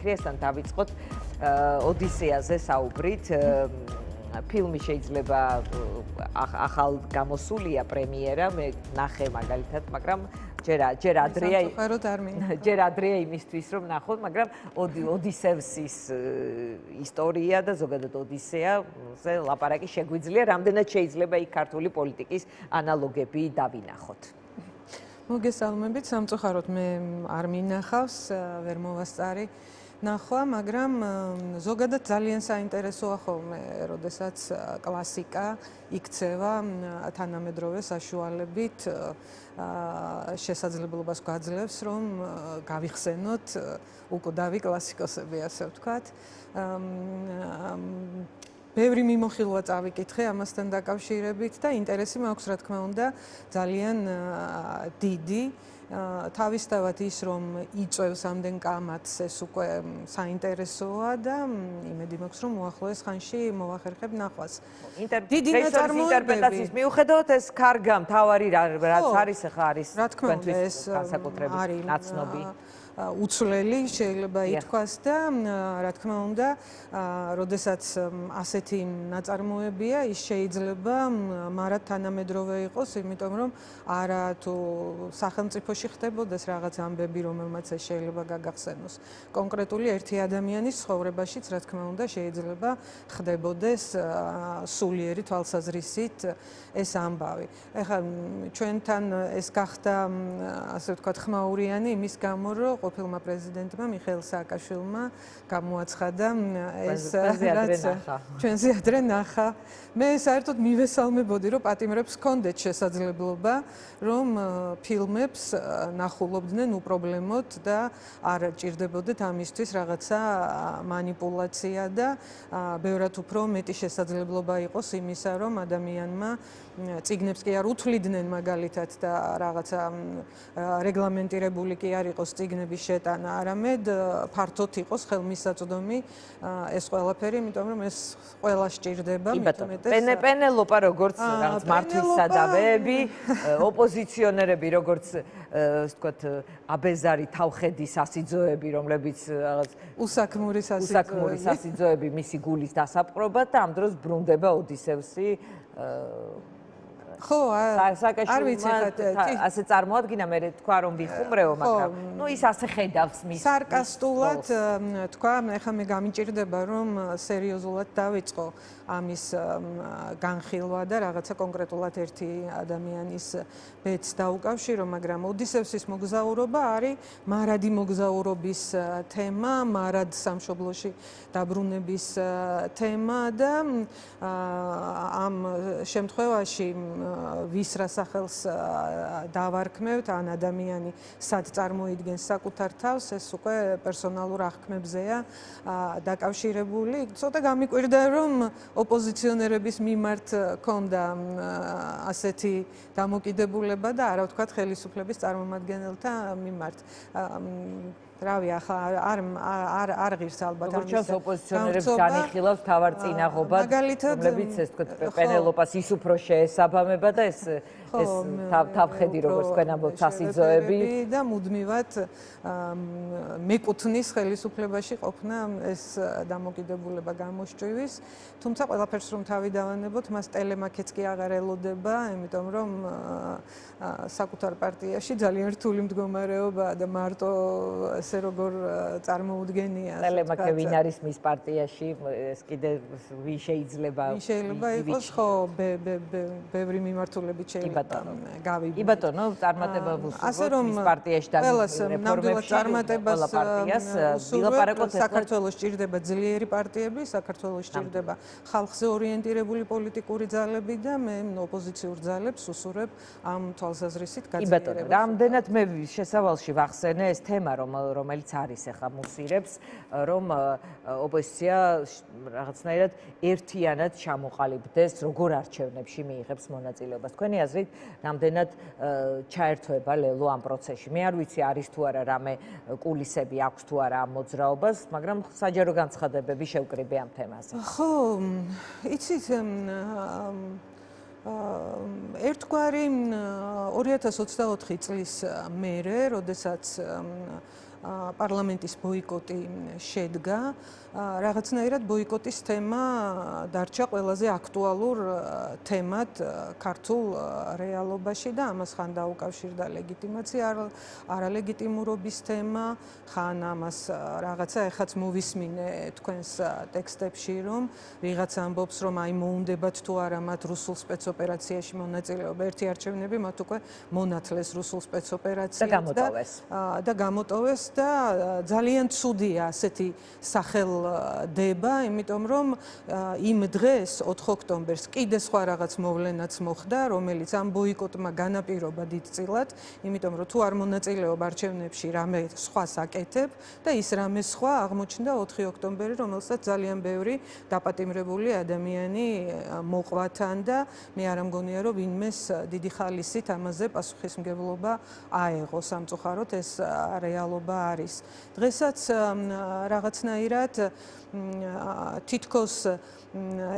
მithli ესთან დავიწყოთ ოდისეაზე საუბრით. ფილმი შეიძლება ახალ გამოსულია პრემიერა, მე ნახე მაგალითად, მაგრამ ჯერ ადრეა იმისთვის რომ ნახოთ, მაგრამ ოდისევსის ისტორია და ზოგადად ოდისეაზე ლაპარაკი შეგვიძლია, რამდენად შეიძლება იქ ქართული პოლიტიკის ანალოგები დავინახოთ. მოგესალმებით, სამწუხაროდ მე არ მინახავს, ვერ მოვასწარი ნახვა, მაგრამ ზოგადად ძალიან საინტერესოა ხოლმე, როდესაც კლასიკა იქცევა თანამედროვე საშუალებით შესაძლებლობას გვაძლევს, რომ გავიხსენოთ უკვდავი კლასიკოსები, ასე ვთქვათ. ბევრი მიმოხილვა წავიკითხე ამასთან დაკავშირებით და ინტერესი მაქვს, რა თქმა უნდა, ძალიან დიდი. თავისთავად ის, რომ იწევს ამდენ კამათს, ეს უკვე საინტერესოა და იმედი მაქვს, რომ უახლოეს ხანში მოვახერხებ ნახვას. დიდი ინტერპრეტაციის მიუხედავად ეს კარგა მთავარი რაც არის ახლა არის თქვენთვის განსაკუთრებით ნაცნობი. უცვლელი შეიძლება ითქვას და რა თქმა უნდა, როდესაც ასეთი ნაწარმოებია, ის შეიძლება მარად თანამედროვე იყოს, იმიტომ რომ არა თუ სახელმწიფოში ხდებოდეს რაღაც ამბები, რომელმაც ეს შეიძლება გაგახსენოს. კონკრეტული ერთი ადამიანის ცხოვრებაშიც, რა თქმა უნდა, შეიძლება ხდებოდეს სულიერი თვალსაზრისით ეს ამბავი. ეხლა ჩვენთან ეს გახდა, ასე ვთქვათ, ხმაურიანი იმის გამო, რომ ყოფილმა პრეზიდენტმა მიხეილ სააკაშვილმა გამოაცხადა ეს ჩვენზე ადრე ნახა. მე საერთოდ მივესალმებოდი, რომ პატიმრებს ჰქონდეთ შესაძლებლობა, რომ ფილმებს ნახულობდნენ უპრობლემოდ და არ ჭირდებოდეთ ამისთვის რაღაცა მანიპულაცია და ბევრად უფრო მეტი შესაძლებლობა იყოს იმისა, რომ ადამიანმა წიგნებს კი არ უთვლიდნენ მაგალითად და რაღაცა რეგლამენტირებული კი არ იყოს წიგნების შეტანა, არამედ ფართოდ იყოს ხელმისაწვდომი ეს ყველაფერი, იმიტომ რომ ეს ყველა სჭირდება. პენელოპა როგორც რაღაც მართვის სადავეები, ოპოზიციონერები როგორც ვთქვათ აბეზარი თავხედის ასიძოები, რომლებიც რაღაც უსაქმური სასიძოები მისი გულის დასაპყრობად და ამ დროს ბრუნდება ოდისევსი ხო, არ ვიცი ხა ასე წარმოადგინა, მე თქვა რომ ვიხუმრეო, მაგრამ ნუ ის ასე ხედავს მის სარკასტულად თქვა, ეხლა მე გამიჭირდება რომ სერიოზულად დავიწყო ამის განხილვა და რაღაცა კონკრეტულად ერთი ადამიანის ბედს დაუკავშირო, მაგრამ ოდისევსის მოგზაურობა არის მარადი მოგზაურობის თემა, მარად სამშობლოში დაბრუნების თემა და ამ შემთხვევაში ვის რა სახელს დავარქმევთ, ან ადამიანი სად წარმოიდგენს საკუთარ თავს, ეს უკვე პერსონალურ აღქმებზეა დაკავშირებული. ცოტა გამიკვირდა, რომ ოპოზიციონერების მიმართ ქონდა ასეთი დამოკიდებულება და არა ვთქვათ ხელისუფლების წარმომადგენელთა მიმართ. რავი, ახლა არ ღირს ალბათ ამის. როგორც ოპოზიციონერებს განიხილავს თავარ წინაღობად, რომლებიც ეს თქო პენელოპას ის უფრო შეესაბამება და ეს თავხედი როგორც თქვენ ამბობთ სასიძოები და მუდმივად მეკუთვნის ხელისუფლებაში ყოფნა ეს დამოკიდებულება გამოსჭივის, თუმცა ყველაფერს რომ თავი დავანებოთ, მას ტელემაქეც კი აღარ ელოდება, იმიტომ რომ საკუთარ პარტიაში ძალიან რთული მდგომარეობაა და მარტო ესე როგორ წარმოუდგენია. ტელემაქე ვინ არის მის პარტიაში, ეს კიდე ვინ შეიძლება იყოს, ხო, ბევრი მიმართულებით შეიძლება გავიგო. კი ბატონო, წარმატება ვუსურვოთ მის პარტიაში და ნამდვილად წარმატებას ვილაპარაკოთ. საქართველოს სჭირდება ძლიერი პარტიები, საქართველოს სჭირდება ხალხზე ორიენტირებული პოლიტიკური ძალები და მე ოპოზიციურ ძალებს უსურვებ ამ თვალსაზრისით გაძლიერებას. კი ბატონო, რამდენად მე შესავალში ვახსენე ეს თემა, რომელიც არის ახლა მუსირებს, რომ ოპოზიცია რაღაცნაირად ერთიანად ჩამოყალიბდეს, როგორ არჩევნებში მიიღებს მონაწილეობას. თქვენი აზრით, რამდენად ჩაერთვება ლელო ამ პროცესში? მე არ ვიცი, არის თუ არა რამე კულისები აქვს თუ არა ამ მოძრაობას, მაგრამ საჯარო განცხადებები შევკრიბე ამ თემაზე. ხო, იცით, ერთგვარი 2024 წლის მერე, როდესაც პარლამენტის ბოიკოტი შედგა. Რაღაცნაირად ბოიკოტის თემა დარჩა ყველაზე აქტუალურ თემად ქართულ რეალობაში და ამას ხან დაუკავშირდა ლეგიტიმაცია, არალეგიტიმურობის თემა, ხან ამას რაღაცა ეხაც მოვისმინე თქვენს ტექსტებში, რომ ვიღაც ამბობს, რომ აი მოუნდებათ თუ არა მათ რუსულ სპეცოპერაციაში მონაწილეობა. ერთი არჩევნები მათ უკვე მონათლეს რუსულ სპეცოპერაციას და გამოტოვეს და ძალიან ცუდია ასეთი სახელდება, იმიტომ რომ იმ დღეს 4 ოქტომბერს კიდე სხვა რაღაც მოვლენაც მოხდა, რომელიც ამ ბოიკოტმა განაპირობა დიდწილად, იმიტომ რომ თუ არ მონაწილეობ არჩევნებში რამე სხვას აკეთებ და ის რამე სხვა აღმოჩნდა 4 ოქტომბერი, რომელსაც ძალიან ბევრი დაპატიმრებული ადამიანი მოყვათან და მე არ მგონია რომ ვინმეს დიდი ხალისით ამაზე პასუხისმგებლობა აეღო. სამწუხაროდ ეს რეალობა არის. დღესაც რაღაცნაირად თითქოს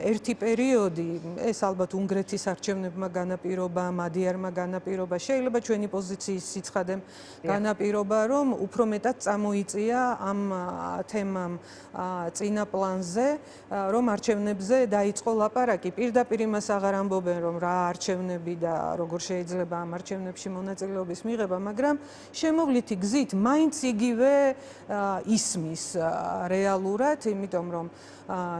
ერთი პერიოდი, ეს ალბათ უნგრეთის არჩევნებმა განაპირობა, მადიარმა განაპირობა, შეიძლება ჩვენი პოზიციის სიცხადემ განაპირობა, რომ უფრო მეტად წამოიწია ამ თემამ წინა პლანზე, რომ არჩევნებზე დაიწყო ლაპარაკი. პირდაპირ იმას აღარ ამბობენ, რომ რა არჩევნები და როგორ შეიძლება ამ არჩევნებში მონაწილეობის მიღება, მაგრამ შემოვლითი გზით მაინც იგივე ისმის რეალურად, იმიტომ რომ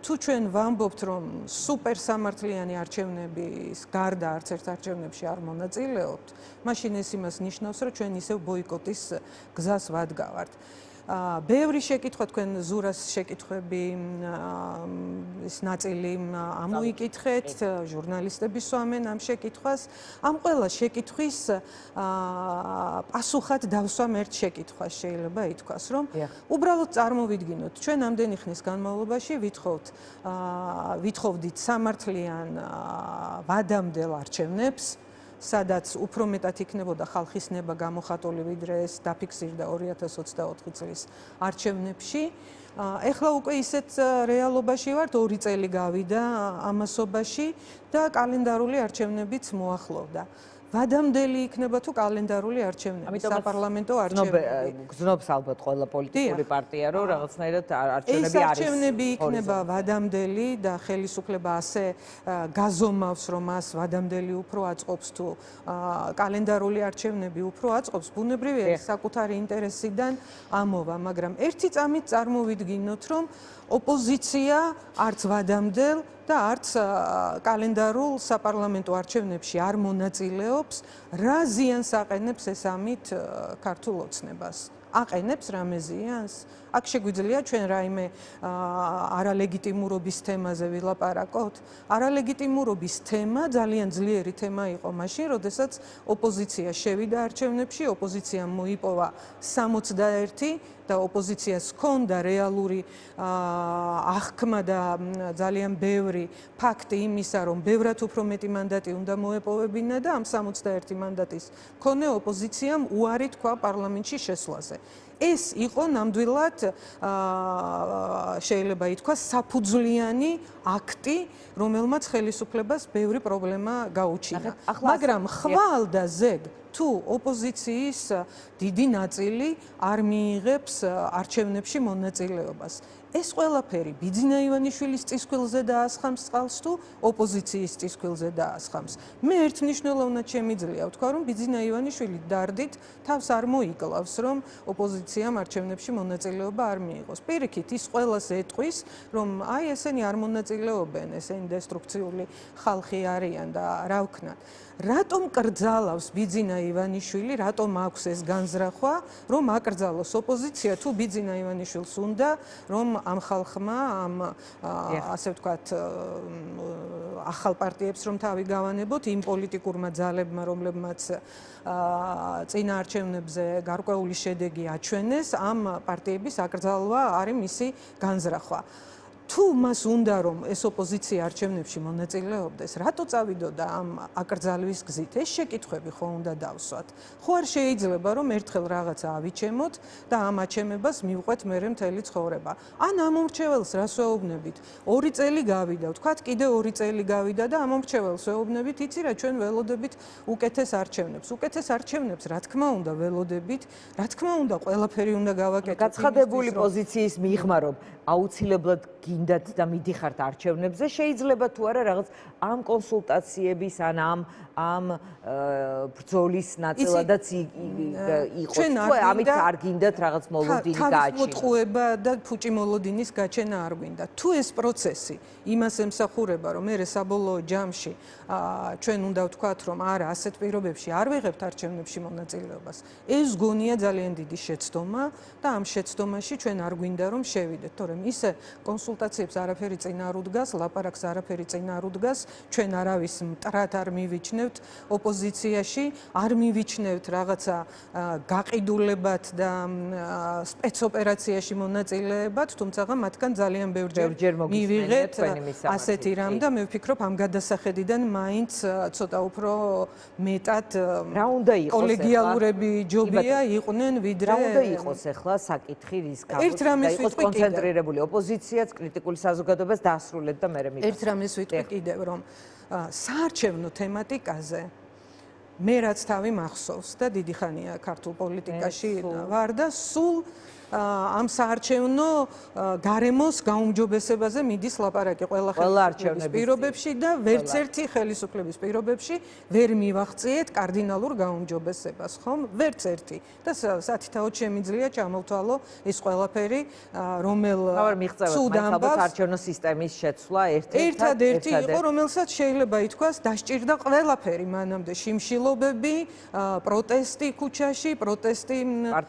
თუ ჩვენ ვამბობთ, რომ სუპერ სამართლიანი არჩევნების გარდა არც ერთ არჩევნებში არ მონაწილეობთ, მაშინ ეს იმას ნიშნავს, რომ ჩვენ ისევ ბოიკოტის გზას ვადგავართ. ბევრი შეკითხვა თქვენ ზურას შეკითხვები ის ნაწილი ამოიკითხეთ, ჟურნალისტები სვამენ ამ შეკითხვას. ამ ყველა შეკითხვის პასუხად დავსვამ ერთ შეკითხვას, შეიძლება ითქვას, რომ უბრალოდ წარმოვიდგინოთ, ჩვენ ამდენი ხნის განმავლობაში ვითხოვდით სამართლიან ვადამდელ არჩევნებს, სადაც უფრო მეტად იქნებოდა ხალხის ნება გამოხატული, ვიდრე ეს დაფიქსირდა 2024 წლის არჩევნებში. ეხლა უკვე ისეთ რეალობაში ვართ, 2 წელი გავიდა ამასობაში და კალენდარული არჩევნებიც მოახლოვდა. ვადამდელი იქნება თუ კალენდარული არჩევნები, საპარლამენტო არჩევნები. გზნობს ალბათ ყველა პოლიტიკური პარტია, რომ რაღაცნაირად არჩევნები არის. ეს არჩევნები იქნება ვადამდელი და ხელისუფლება ასე გაზომავს, რომ მას ვადამდელი უფრო აწყობს თუ კალენდარული არჩევნები უფრო აწყობს, ბუნებრივია საკუთარი ინტერესიდან ამოვა, მაგრამ ერთი წამით წარმოვიდგინოთ, რომ ოპოზიცია არც ვადამდელ და არც კალენდარულ საპარლამენტო არჩევნებში არ მონაწილეობს, რა ზიანს აყენებს ეს ამით ქართულ ოცნებას? აყენებს რამე ზიანს? აქ შეგვიძლია ჩვენ რაიმე არალეგიტიმურობის თემაზე ვილაპარაკოთ? არალეგიტიმურობის თემა ძალიან ძლიერი თემა იყო მაშინ, როდესაც ოპოზიცია შევიდა არჩევნებში, ოპოზიციამ მოიპოვა 61 და ოპოზიციას ჰქონდა რეალური აღქმა და ძალიან ბევრი ფაქტი იმისა, რომ ბევრად უფრო მეტი მანდატი უნდა მოეპოვებინა და ამ 61 მანდატის მქონე ოპოზიციამ უარი თქვა პარლამენტში შესვლაზე. ეს იყო ნამდვილად შეიძლება ითქვას საფუძვლიანი აქტი, რომელმაც ხელისუფლებას ბევრი პრობლემა გაუჩინა. მაგრამ ხვალ და ზედ თუ ოპოზიციის დიდი ნაწილი არ მიიღებს არჩევნებში მონაწილეობას. ეს ყველაფერი ბიძინა ივანიშვილის წისქვილზე დაასხამს წყალს თუ ოპოზიციის წისქვილზე დაასხამს. მე ერთმნიშვნელოვნად შემიძლია ვთქვა, რომ ბიძინა ივანიშვილი დარდით თავს არ მოიკლავს, რომ ოპოზიციამ არჩევნებში მონაწილეობა არ მიიღოს. პირიქით, ის ყველას ეტყვის, რომ აი ესენი არ მონაწილეობენ, ესენი დესტრუქციული ხალხი არიან და რა ვქნათ. რატომ კრძალავს ბიძინა ივანიშვილი, რატომ აქვს ეს განზრახვა, რომ აკრძალოს ოპოზიცია თუ ბიძინა ივანიშვილს უნდა, რომ ამ ხალხმა, ამ ასე ვთქვათ, ახალ პარტიებს რომ თავი გავანებოთ, იმ პოლიტიკურმა ძალებმა, რომლებმაც წინა არჩევნებზე გარკვეული შედეგი აჩვენეს, ამ პარტიების აკრძალვა არის მისი განზრახვა. თუ მას უნდა რომ ეს ოპოზიცია არჩევნებში მონაწილეობდეს, რატო წავიდოდა ამ აკრძალვის გზით? ეს შეკითხვები ხო უნდა დავსვათ. ხო არ შეიძლება რომ ერთხელ რაღაცა ავიჩემოთ და ამ აჩემებას მივყვეთ მერე მთელი ცხოვრება. ან ამ მომრჩეველს რას ვეუბნებით? 2 წელი გავიდა, ვთქვათ კიდე 2 წელი გავიდა და ამ მომრჩეველს ვეუბნებით, იცი რა, ჩვენ ველოდებით უკეთეს არჩევნებს. უკეთეს არჩევნებს რა თქმა უნდა ველოდებით, რა თქმა უნდა ყველაფერი უნდა გავაკეთოთ. გაცხადებული პოზიციის მიღმა რომ აუცილებლად გინდათ და მიდიხართ არჩევნებზე, შეიძლება თუ არა რაღაც ამ კონსულტაციების ან ამ ბრძოლის ნაწილადაც იყოს. თუ ამით არ გინდათ რაღაც მოლოდინი გააჩინოთ. მოტყუება და ფუჭი მოლოდინის გაჩენა არ გვინდა. თუ ეს პროცესი იმას ემსახურება, რომ მე საბოლოო ჯამში ჩვენ უნდა ვთქვათ, რომ არა, ასეთ პირობებში არ ვიღებთ არჩევნებში მონაწილეობას. ეს გონია ძალიან დიდი შეცდომა და ამ შეცდომაში ჩვენ არ გვინდა რომ შევიდეთ, თორემ ისე კონსულტაციებს არაფერი წინ არ უდგას, ლაპარაკს არაფერი წინ არ უდგას, ჩვენ არავის მტრად არ მივიჩნევთ ოპოზიციაში, არ მივიჩნევთ რაღაცა გაყიდულებად და სპეცოპერაციაში მონაწილეებად, თუმცა მათგან ძალიან ბევრჯერ მივიღეთ ასეთი რამ და მე ვფიქრობ ამ გადასახედიდან მაინც ცოტა უფრო მეტად რა უნდა იყოს კოლეგიალურები ჯობია იყვნენ ვიდრე რა უნდა იყოს ახლა საკითხი რის გამო და იყოს კონცენტრირებული ოპოზიციაც კრიტიკული საზოგადოებას დაასრულეთ და მე მივიღეთ ერთ რამეს ვიტყვი კიდევ რომ საარჩევნო თემატიკაზე მე რაც თავი მახსოვს და დიდი ხანია ქართულ პოლიტიკაში ვარ და სულ ამ საარჩევნო გარემოს გაუმჯობესებაზე მიდის ლაპარაკი ყველა ხელისუფლების პირობებში და ვერც ერთი ხელისუფლების პირობებში ვერ მივახციეთ კარდინალურ გაუმჯობესებას, ხომ? ვერც ერთი. და სათითაოდ შემიძლია ჩამოვთვალო ეს ყველაფერი, რომელ ცუდ ამბავს არჩევნო სისტემის შეცვლა ერთადერთი იყო, რომელსაც შეიძლება ითქვას დასჭირდა ყველაფერი მანამდე შიმშილობები, პროტესტი ქუჩაში, პროტესტი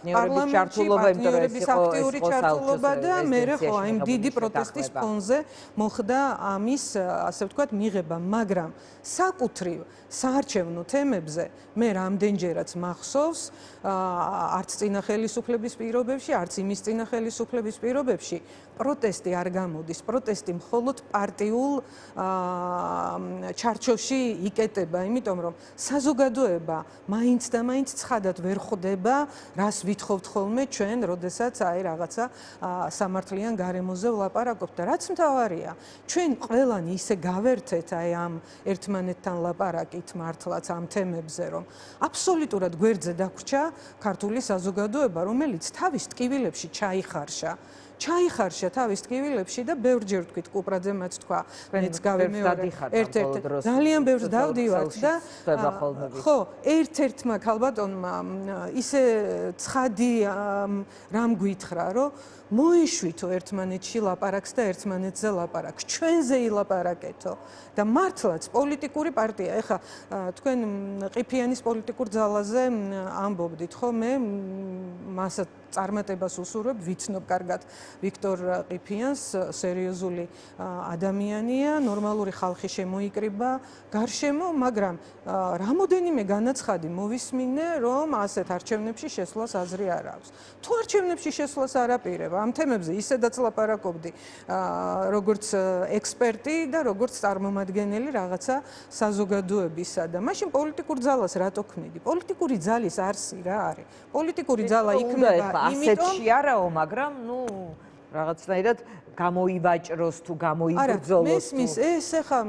პარლამენტში, აქტიური ჩართულობა და მერე ხო აი დიდი პროტესტის ფონზე მოხდა ამის ასე ვთქვათ მიღება, მაგრამ საკუთრივ საარჩევნო თემებზე მე რამდენჯერაც მახსოვს არც წინა ხელისუფლების პირობებში, არც იმის წინა ხელისუფლების პირობებში პროტესტი არ გამოდის, პროტესტი მხოლოდ პარტიულ ჩარჩოში იკეტება, იმიტომ რომ საზოგადოება მაინც და მაინც ცხადად ვერ ხვდება, რას ვითხოვთ ხოლმე ჩვენ, როდესაც აი რაღაცა სამართლიან გარემოზე ვლაპარაკობთ და რაც მთავარია, ჩვენ ყველანი ისე გავერთეთ აი ამ ერთმანეთთან ლაპარაკით მართლაც ამ თემებზე, რომ აბსოლუტურად გვერდზე დაგვრჩა ქართული საზოგადოება, რომელიც თავის ტკივილებში ჩაიხარშა თავის ტკივილებში და ბევრჯერ ვთქვით კუპრაძემაც თქვა, მეც გავიმეორე ერთ-ერთ ძალიან ბევრს დავდივართ და ხო, ერთ-ერთმა ქალბატონმა ისე ცხადი რამ გითხრა, რომ მოეშვითო ერთმანეთში ლაპარაკს და ერთმანეთზე ლაპარაკს, ჩვენზე ილაპარაკეთო და მართლაც პოლიტიკური პარტია, ეხა თქვენ ყიფიანის პოლიტიკურ ძალაზე ამბობდით, ხო, მე მასაც წარმატებას უსურვებ, ვიცნობ კარგად ვიქტორ ყიფიანს, სერიოზული ადამიანია, ნორმალური ხალხი შემოიკრიბა გარშემო, მაგრამ რამოდენიმე განაცხადი მოვისმინე, რომ ასეთ არჩევნებში შესვლას აზრი არ აქვს. თუ არჩევნებში შესვლას არ აპირებ, ამ თემებზე ისედაც ლაპარაკობდი, როგორც ექსპერტი და როგორც წარმომადგენელი რაღაცა საზოგადოებისა და მაშინ პოლიტიკურ ძალას რატო ქმნიდი? პოლიტიკური ძალის არსი რა არის? პოლიტიკური ძალა იქმნება ასეთში არაო, მაგრამ რაღაცნაირად გამოივაჭროს თუ გამოიბრძოლოს. მესმის ეს ახლა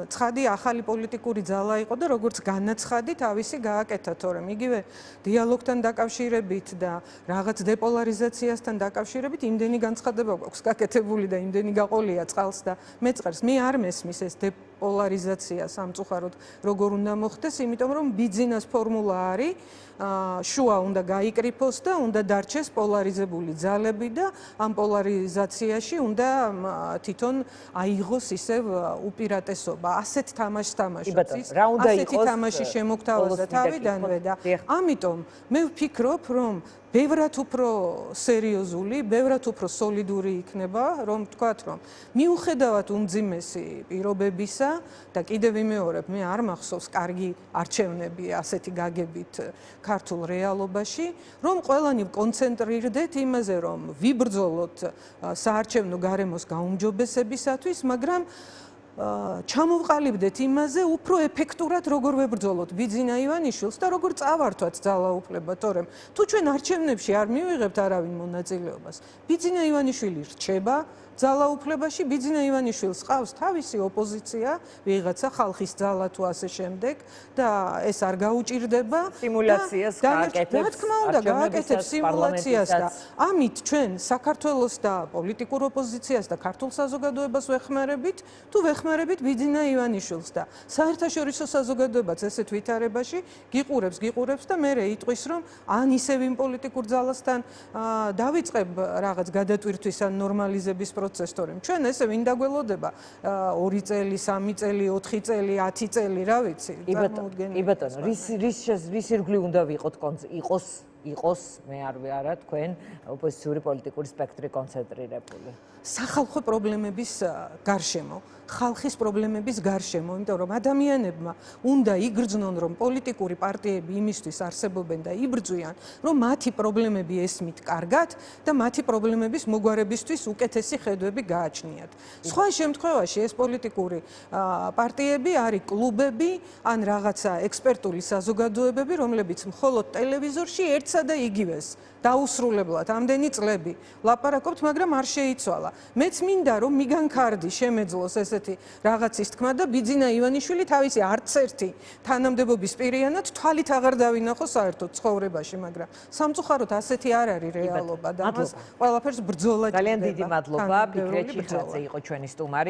ცხადი ახალი პოლიტიკური ძალა იყო და როგორც განაცხადი თავისი გააკეთა, თორემ იგივე დიალოგთან დაკავშირებით და რაღაც დეპოლარიზაციასთან დაკავშირებით იმდენი განცხადება გვაქვს გაკეთებული და იმდენი გაყოლია წყალს და მეწყერს. მე არ მესმის ეს დეპოლარიზაცია სამწუხაროდ როგორ უნდა მოხდეს, იმიტომ რომ ბიძინას ფორმულა არის შუა უნდა გაიკრიფოს და უნდა დარჩეს პოლარიზებული ძალები და ამ პოლარიზაციაში უნდა თვითონ აიღოს ისევ უპირატესობა. ასეთ თამაშს თამაშობს ის, ასეთი თამაში შემოგთავაზა თავიდანვე და ამიტომ მე ვფიქრობ, რომ ბევრად უფრო სერიოზული, ბევრად უფრო სოლიდური იქნება, რომ თქვათ, რომ მიუხედავად უმძიმესი პირობებისა და კიდევ ვიმეორებ, მე არ მახსოვს კარგი არჩევნები ასეთი გაგებით ქართულ რეალობაში, რომ ყველანი კონცენტრირდეთ იმაზე, რომ ვიბრძოლოთ საარჩევნო გარემოს გაუმჯობესებისათვის, მაგრამ ჩამოვყალიბდეთ იმაზე უფრო ეფექტურად როგორ ვებრძოლოთ ბიძინა ივანიშვილს და როგორ წავართვათ ძალაუფლება, თორემ თუ ჩვენ არჩევნებში არ მივიღებთ არავინ მონაწილეობას, ბიძინა ივანიშვილი რჩება ძალაუფლებაში, ბიძინა ივანიშვილს ყავს თავისი ოპოზიცია, ვიღაცა ხალხის ძალა თუ ასე შემდეგ და ეს არ გაუჭირდება სიმულაციას გააკეთებს. რა თქმა უნდა, გააკეთებს სიმულაციას და ამით ჩვენ საქართველოს და პოლიტიკურ ოპოზიციას და ქართულ საზოგადოებას ვეხმარებით, თუ ვეხმარებით ბიძინა ივანიშვილს და საერთაშორისო საზოგადოებაც ესეთ ვითარებაში გიყურებს და მე იტყვის, რომ ან ისევ იმ პოლიტიკურ ძალასთან დავიწყებ რაღაც გადატვირთვის ან ნორმალიზების პროცესს, თორემ ჩვენ ესე ვინ დაგველოდება 2 წელი, 3 წელი, 4 წელი, 10 წელი, რა ვიცი, წარმოუდგენელი. კი ბატონო, რის ირგვლივ უნდა იყოს მე არა თქვენ ოპოზიციური პოლიტიკური სპექტრი კონცენტრირებული. სახალხო პრობლემების გარშემო, ხალხის პრობლემების გარშემო, იმიტომ რომ ადამიანებმა უნდა იგრძნონ, რომ პოლიტიკური პარტიები იმისთვის არსებობენ და იბრძვიან, რომ მათი პრობლემები ესმით კარგად და მათი პრობლემების მოგვარებისთვის უკეთესი ხედვები გააჩნიათ. სხვა შემთხვევაში ეს პოლიტიკური პარტიები არის კლუბები ან რაღაცა ექსპერტული საზოგადოებები, რომლებიც მხოლოდ ტელევიზორში ერთსა და იგივეს დაუსრულებლად ამდენი წლები ლაპარაკობთ, მაგრამ არ შეიცვალა. მეც მინდა რომ მიგანქარდი შემეძლოს ესეთი რაღაცის თქმა და ბიძინა ივანიშვილი თავისი არც ერთი თანამდებობის პირიანად თვალით აღარ დავინახო საერთოდ ცხოვრებაში, მაგრამ სამწუხაროდ ასეთი არ არის რეალობა და მას ყველაფერს ბრძოლა ჭირდება. ძალიან დიდი მადლობა, ფიქრეთ შიხაძე იყო ჩვენი სტუმარი.